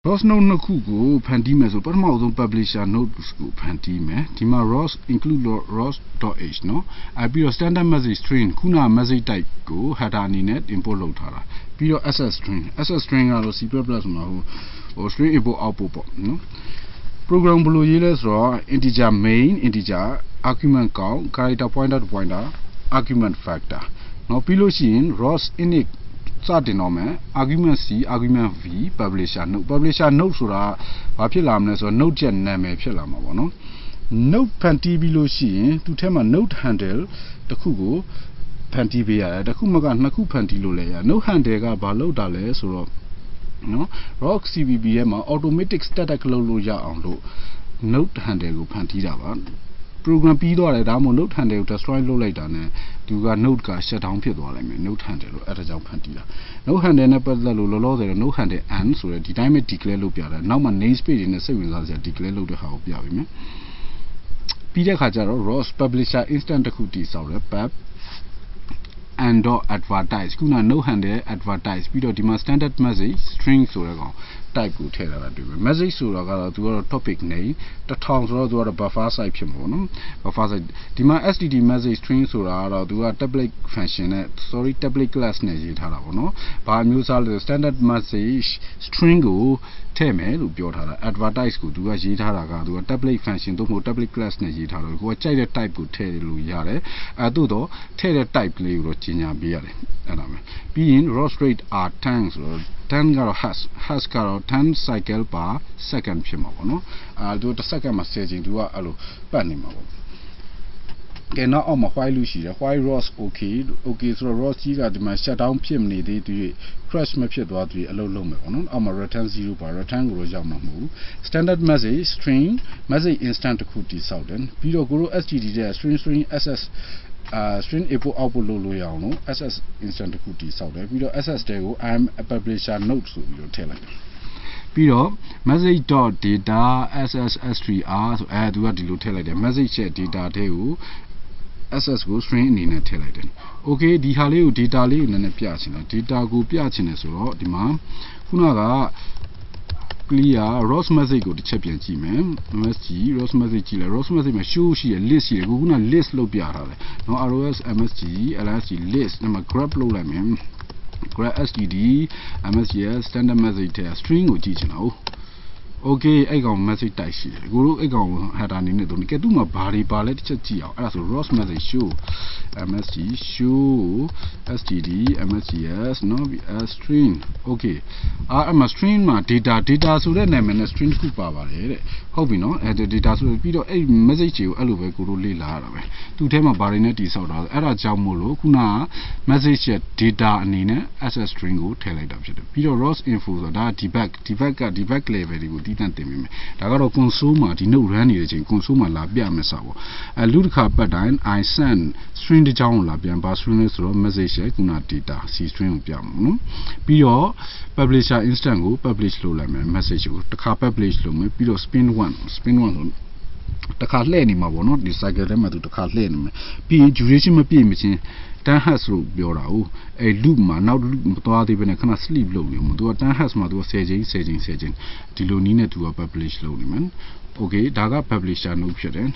ROS note နှစ်ခုကိုဖန်တီးမယ်ဆိုပထမဆုံး publisher note ကိုဖန်တီးမယ်ဒီမှာ ROS include ROS.h เนาะပြီးတော့ standard message string ခုန message type ကို header အနေနဲ့ import လုပ်ထားတာပြီးတော့ ss string ကတော့ C++ မှာဟို string input output ပေါ့เนาะ program ဘယ်လိုရေးလဲဆိုတော့ integer main integer argument count character pointer to pointer argument factor เนาะပြီးလို့ရှိရင် ROS init စတင်တော့မယ် argument c argument v publisher note ဆိုတာဘာဖြစ်လာမလဲဆိုတော့ note ချက်နာမည်ဖြစ်လာမှာပေါ့နော် note ဖန်တီးပြီးလို့ရှိရင်သူထဲမှာ note handle တစ်ခုကိုဖန်တီးပေးရတယ်တစ်ခုမှကနှစ်ခုဖန်တီးလို့လည်းရ note handle ကဘာလုပ်တာလဲဆိုတော့နော် ROS CPP ရဲ့မှာ automatic static လုပ်လို့ရအောင်လို့ note handle ကိုဖန်တီးတာပါprogram ပြီးသွားတယ်ဒါမှမဟုတ် note handle ကို destroy လုပ်လိုက်တာနဲ့သူက note က shut down ဖြစ်သွားလိုက်မယ် note handle လို့အဲ့ဒါကြောင့်ဖန်တီးတာ note handle နဲ့ပတ်သက်လို့လောလောဆယ်တော့ note handle and ဆိုတဲ့ဒီတိုင်းပဲ declare လုပ်ပြတာနောက်မှ namespace တွေနဲ့စိတ်ဝင်စားစရာ declare လုပ်တဲ့ဟာကိုပြပေးမယ်ပြီးတဲ့အခါကျတော့ ROS publisher instant တစ်ခုတည်ဆောက်တယ် pub and.advertise ခုန note handle advertise ပြီးတော့ဒီမှာ standard message string ဆိုတဲ့ကောင် type ကိုထည့်ထားတာတွေ့မယ် message ဆိုတာကတော့သူကတော့ topic name 1000ဆိုတော့သူကတော့ buffer size ဖြစ်မှာပေါ့နော် buffer size ဒီမှာ std message string ဆိုတာကတော့သူက template function နဲ့ template class နဲ့ရေးထားတာပေါ့နော်ဘာမျိုးစားလဲ standard message string ကိုထည့်မယ်လို့ပြောထားတာ advertise ကိုသူကရေးထားတာကသူက template function သို့မဟုတ် template class နဲ့ရေးထားတော့ကိုကကြိုက်တဲ့ type ကိုထည့်လို့ရတယ်သို့တော့ထည့်တဲ့ type လေးကိုတော့ကြီးညာပေးရတယ်အဲ့ဒါပဲပြီးရင် ROS rate are 10ဆိုတော့10ကတော့ hash ကတော့10 cycle per second ဖြစ်မှာပေါ့နော်သူတစ် second မှာ10ချိန်သူကအဲ့လိုပတ်နေမှာပေါ့ကဲနောက်အောက်မှာ while လို့ရှိတယ် while ROS okay ဆိုတော့ ROS ကြီးကဒီမှာ shut down ဖြစ်မနေသေးသူ crash မဖြစ်သွားသူအလုပ်လုပ်မယ်ပေါ့နော်အောက်မှာ return 0ပါ return ကိုတော့ရောက်မှာမဟုတ်ဘူး standard message string message instant တစ်ခုတည်ဆောက်တယ်ပြီးတော့ကိုတို့ std တဲ့ string ss string input output လုပ်လို့ရအောင်လို့ ss instant တစ်ခုတည်ဆောက်တယ်ပြီးတော့ ss တဲကို I'm a publisher note ဆိုပြီးတော့ထည့်လိုက်တယ်ပြီးတော့ message.data ss3r ဆိုသူကဒီလိုထည့်လိုက်တယ် message ရဲ့ data တဲကိုss ကို string အနေနဲ့ထည့်လိုက်တယ် okay ဒီဟာလေးကို data လေးကိုနည်းနည်းပြချင်တယ် data ကိုပြချင်တယ်ဆိုတော့ဒီမှာခုနက clear ROS message ကိုတစ်ချက်ပြန်ကြည့်မယ် msg ROS message ကြည့်လိုက် ROS message မှာ show ရှိရ list ရှိရခုန list လုပ်ပြထားတယ်เนาะ ROS msg lsg list ဒီမှာ grab လုပ်လိုက်မယ် grab std msg standard message တဲ့ string ကိုကြည့်ချင်တာဟုတ် okay အဲ့ကောင် message တိုက်ရှိတယ်ကိုတို့အဲ့ကောင် header အနေနဲ့သူကဲသူ့မှာဘာတွေပါလဲတစ်ချက်ကြည့်အောင်အဲ့ဒါဆို ROS message show msg show std msgs เนาะ string okay အဲ့မှာ string မှာ data ဆိုတဲ့နာမည်နဲ့ string တစ်ခုပါပါတယ်တဲ့ဟုတ်ပြီเนาะdata ဆိုပြီးတော့အဲ့ message ကိုအဲ့လိုပဲကိုတို့လေ့လာရတာပဲသူ့ထဲမှာဘာတွေနဲ့တည်ဆောက်တာအဲ့ဒါကြောင့်မို့လို့ခုနက message ရဲ့ data အနေနဲ့ ss string ကိုထည့်လိုက်တာဖြစ်တယ်ပြီးတော့ ROS info ဆိုတာဒါ debug level တွေကိုတည်ပေးမယ်ဒါကတော့ console မှာဒီ note run နေတဲ့အချိန် console မှာလာပြမယ်စာပေါ့လူတစ်ခါပတ်တိုင်း I send string တစ်ကြောင်းကိုလာပြန်ပါ string လဲဆိုတော့ message ရဲ့ခုန data c string ကိုပြမှာနော်ပြီးတော့ publisher instant ကို publish လုပ်လိုက်မယ် message ကိုတစ်ခါ publish လုပ်မယ်ပြီးတော့ spin 1ဆိုတစ်ခါလှည့်နေမှာပေါ့နော်ဒီ cycle ထဲမှာသူတစ်ခါလှည့်နေမယ်ပြီးရင် duration မပြည့်မချင်း10 hertz လို့ပြောတာဟုတ်အဲ loop မှာနောက် loop မသွားသေးဘဲနဲ့ခဏ sleep လုပ်နေမှာသူက10 hertz မှာသူက10ချိန်ဒီလိုနည်းနဲ့သူက publish လုပ်နေမှာ okay ဒါက publisher note ဖြစ်တယ်